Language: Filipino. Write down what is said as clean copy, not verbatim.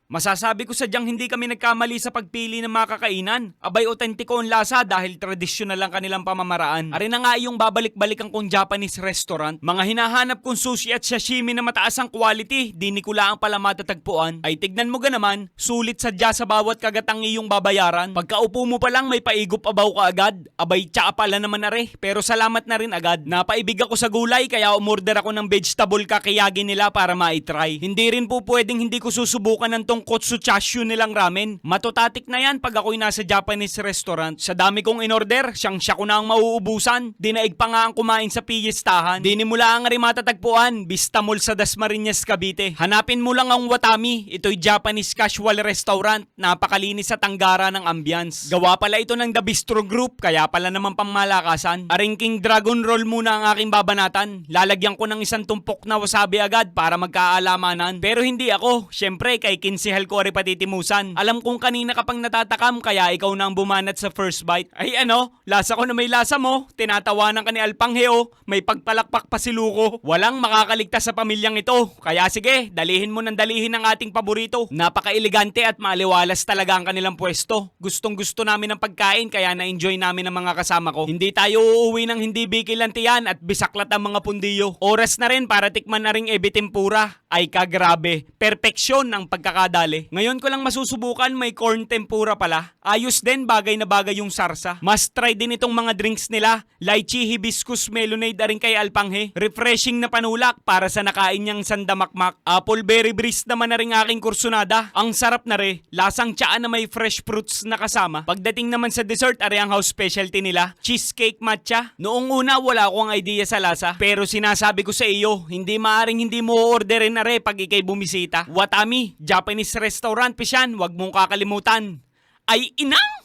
Masasabi ko sadyang hindi kami nagkamali sa pagpili ng mga kakainan. Abay, otentiko ang lasa dahil tradisyonal lang kanilang pamamaraan. Ari na nga yung babalik-balikan kong Japanese restaurant. Mga hinahanap kong sushi at sashimi na mataas ang quality, di ni ko lang pala matatagpuan. Ay tignan mo ga naman, sulit sadya sa bawat kagatang iyong babayaran. Pagkaupo mo pa lang may paigop abaw ka agad. Abay, tsaka pala naman are. Pero salamat na rin agad. Napaibig ako sa gulay kaya umorder ako ng vegetable kakiyagi nila para maitry. Hindi rin po pwedeng hindi ko susubukan ng tonkotsu chashu nilang ramen. Matutatik na yan pag ako'y nasa Japanese restaurant. Sa dami kong inorder, siya ko na ang mauubusan. Dinaig pa nga ang kumain sa piyestahan. Di ni mula ang rin matatagpuan. Vista Mall sa Dasmariñas, Cavite. Hanapin mo lang ang Watami. Ito'y Japanese casual restaurant. Napakalinis at tanggara ng ambience. Gawa pala ito ng The Bistro Group, kaya pala naman pangmalakasan. Aring King Dragon Roll muna ang aking babanatan. Lalagyan ko ng isang tumpok na wasabi agad para magkaalamanan. Pero hindi ako. Syempre, kay kinsihal ko ari patitimusan. Alam kong kanina ka pang natatakam, kaya ikaw na ang bumanat sa first bite. Ay ano, lasa ko na may lasa mo. Tinatawanan ka ni Alpangheo. May pagpalakpak pa si Luko. Walang makakaligtas sa pamilyang ito. Kaya sige, dalihin mo ng dalihin ang ating paborito. Napaka-elegante at maaliwalas talaga ang kanilang pwesto. Gustong gusto namin ang pagkain kaya na-enjoy namin ang mga kasama ko. Hindi tayo uuwi ng hindi bikilantian at bisaklat ang mga pundiyo. Oras na rin para tikman na ring ebi tempura. Ay kagrabe, perfeksyon ang pagkakadali. Ngayon ko lang masusubukan, may corn tempura pala. Ayos din, bagay na bagay yung sarsa. Must try din itong mga drinks nila. Lychee hibiscus melonade aring kay Alpanghe. Refreshing na panulak para sa nakain niyang sandamakmak. Apple berry breeze naman na rin aking kursunada. Ang sarap na re, lasang tsaa na may fresh fruits na kasama. Pagdating naman sa dessert, ari ang house specialty nila, cheesecake matcha. Noong una wala akong idea sa lasa, pero sinasabi ko sa iyo, hindi maaring hindi mo orderin na re pag ikay bumisita. Watami, Japanese restaurant pisyan, wag mong kakalimutan. Ay inang!